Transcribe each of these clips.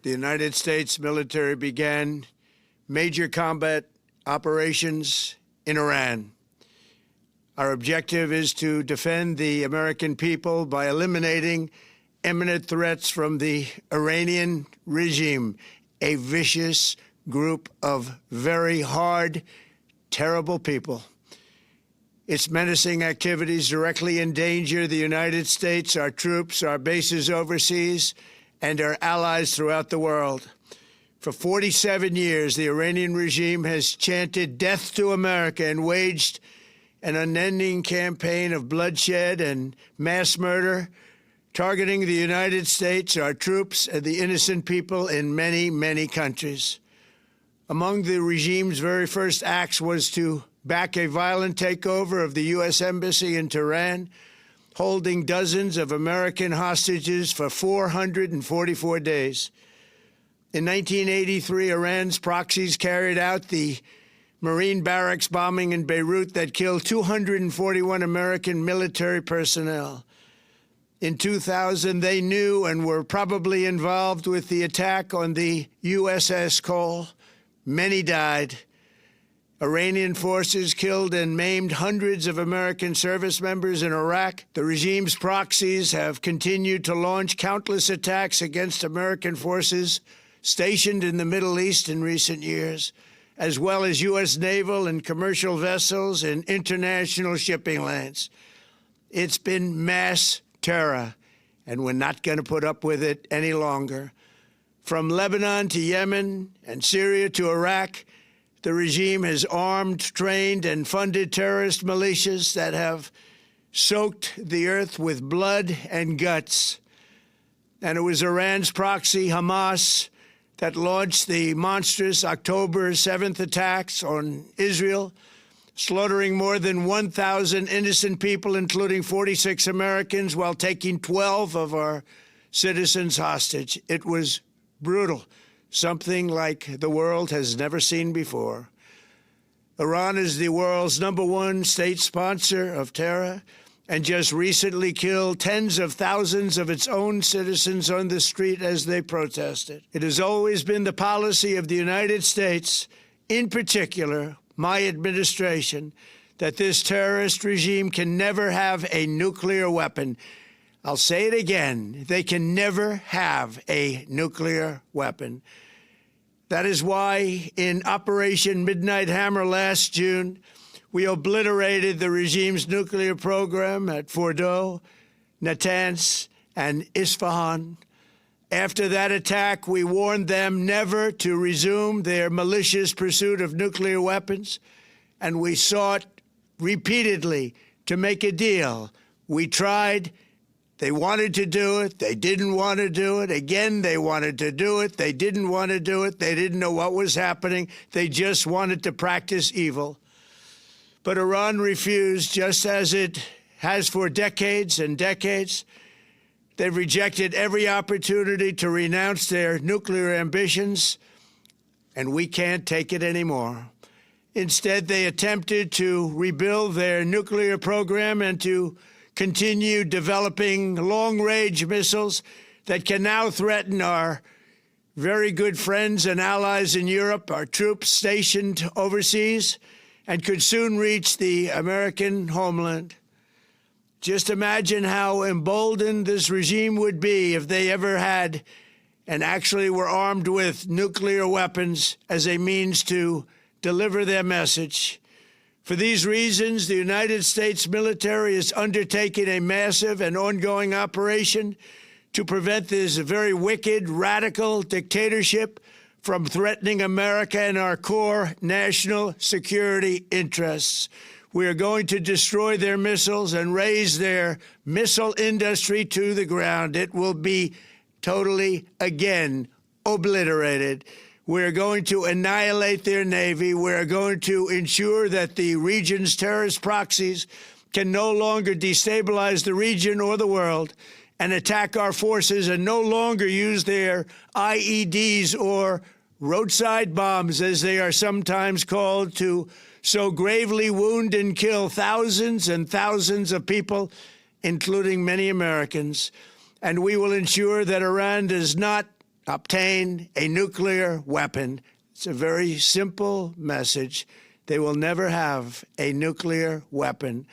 The United States military began major combat operations in Iran. Our objective is to defend the American people by eliminating imminent threats from the Iranian regime, a vicious group of very hard, terrible people. Its menacing activities directly endanger the United States, our troops, our bases overseas, and our allies throughout the world. For 47 years, the Iranian regime has chanted death to America and waged an unending campaign of bloodshed and mass murder, targeting the United States, our troops, and the innocent people in many, many countries. Among the regime's very first acts was to back a violent takeover of the U.S. Embassy in Tehran, holding dozens of American hostages for 444 days. In 1983, Iran's proxies carried out the Marine barracks bombing in Beirut that killed 241 American military personnel. In 2000, they knew and were probably involved with the attack on the USS Cole. Many died. Iranian forces killed and maimed hundreds of American service members in Iraq. The regime's proxies have continued to launch countless attacks against American forces stationed in the Middle East in recent years, as well as U.S. naval and commercial vessels and international shipping lanes. It's been mass terror, and we're not going to put up with it any longer. From Lebanon to Yemen and Syria to Iraq, the regime has armed, trained, and funded terrorist militias that have soaked the earth with blood and guts. And it was Iran's proxy, Hamas, that launched the monstrous October 7th attacks on Israel, slaughtering more than 1,000 innocent people, including 46 Americans, while taking 12 of our citizens hostage. It was brutal, something like the world has never seen before. Iran is the world's #1 state sponsor of terror and just recently killed tens of thousands of its own citizens on the street as they protested. It has always been the policy of the United States, in particular, my administration, that this terrorist regime can never have a nuclear weapon. I'll say it again, they can never have a nuclear weapon. That is why in Operation Midnight Hammer last June, we obliterated the regime's nuclear program at Fordow, Natanz, and Isfahan. After that attack, we warned them never to resume their malicious pursuit of nuclear weapons, and we sought repeatedly to make a deal. We tried. They wanted to do it. They didn't want to do it. Again, they wanted to do it. They didn't want to do it. They didn't know what was happening. They just wanted to practice evil. But Iran refused, just as it has for decades and decades. They've rejected every opportunity to renounce their nuclear ambitions, and we can't take it anymore. Instead, they attempted to rebuild their nuclear program and to continue developing long-range missiles that can now threaten our very good friends and allies in Europe, our troops stationed overseas, and could soon reach the American homeland. Just imagine how emboldened this regime would be if they ever had and actually were armed with nuclear weapons as a means to deliver their message. For these reasons, the United States military is undertaking a massive and ongoing operation to prevent this very wicked, radical dictatorship from threatening America and our core national security interests. We are going to destroy their missiles and raise their missile industry to the ground. It will be totally, again, obliterated. We're going to annihilate their Navy. We're going to ensure that the region's terrorist proxies can no longer destabilize the region or the world and attack our forces and no longer use their IEDs or roadside bombs, as they are sometimes called, to so gravely wound and kill thousands and thousands of people, including many Americans. And we will ensure that Iran does not obtain a nuclear weapon. It's a very simple message. They will never have a nuclear weapon.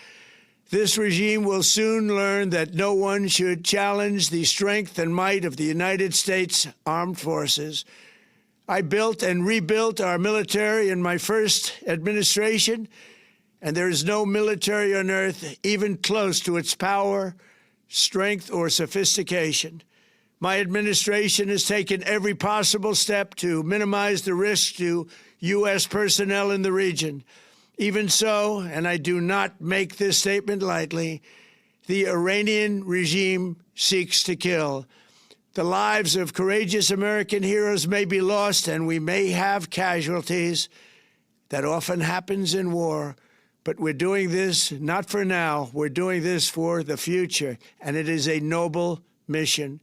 This regime will soon learn that no one should challenge the strength and might of the United States Armed Forces. I built and rebuilt our military in my first administration, and there is no military on earth even close to its power, strength, or sophistication. My administration has taken every possible step to minimize the risk to U.S. personnel in the region. Even so, and I do not make this statement lightly, the Iranian regime seeks to kill. The lives of courageous American heroes may be lost, and we may have casualties. That often happens in war. But we're doing this not for now. We're doing this for the future, and it is a noble mission.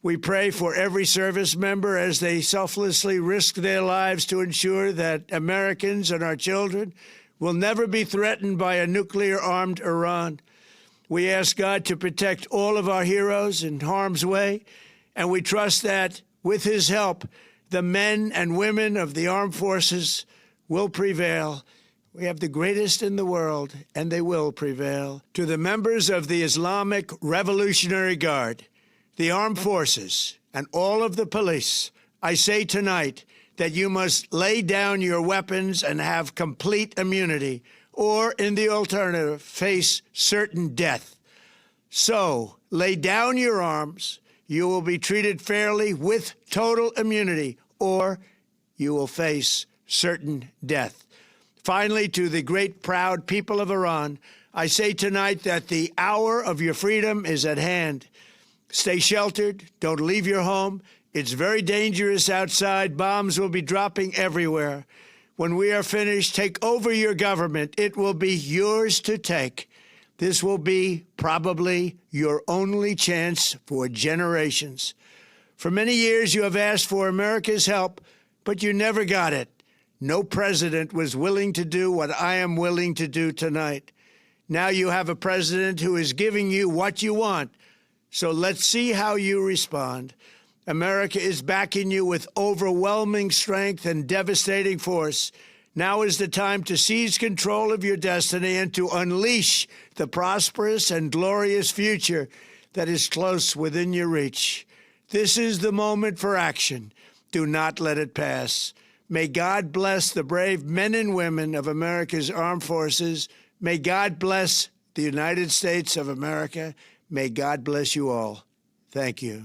We pray for every service member as they selflessly risk their lives to ensure that Americans and our children will never be threatened by a nuclear-armed Iran. We ask God to protect all of our heroes in harm's way, and we trust that, with his help, the men and women of the armed forces will prevail. We have the greatest in the world, and they will prevail. To the members of the Islamic Revolutionary Guard, the armed forces, and all of the police, I say tonight that you must lay down your weapons and have complete immunity, or, in the alternative, face certain death. So, lay down your arms. You will be treated fairly with total immunity, or you will face certain death. Finally, to the great, proud people of Iran, I say tonight that the hour of your freedom is at hand. Stay sheltered. Don't leave your home. It's very dangerous outside. Bombs will be dropping everywhere. When we are finished, take over your government. It will be yours to take. This will be probably your only chance for generations. For many years, you have asked for America's help, but you never got it. No president was willing to do what I am willing to do tonight. Now you have a president who is giving you what you want. So let's see how you respond. America is backing you with overwhelming strength and devastating force. Now is the time to seize control of your destiny and to unleash the prosperous and glorious future that is close within your reach. This is the moment for action. Do not let it pass. May God bless the brave men and women of America's armed forces. May God bless the United States of America. May God bless you all. Thank you.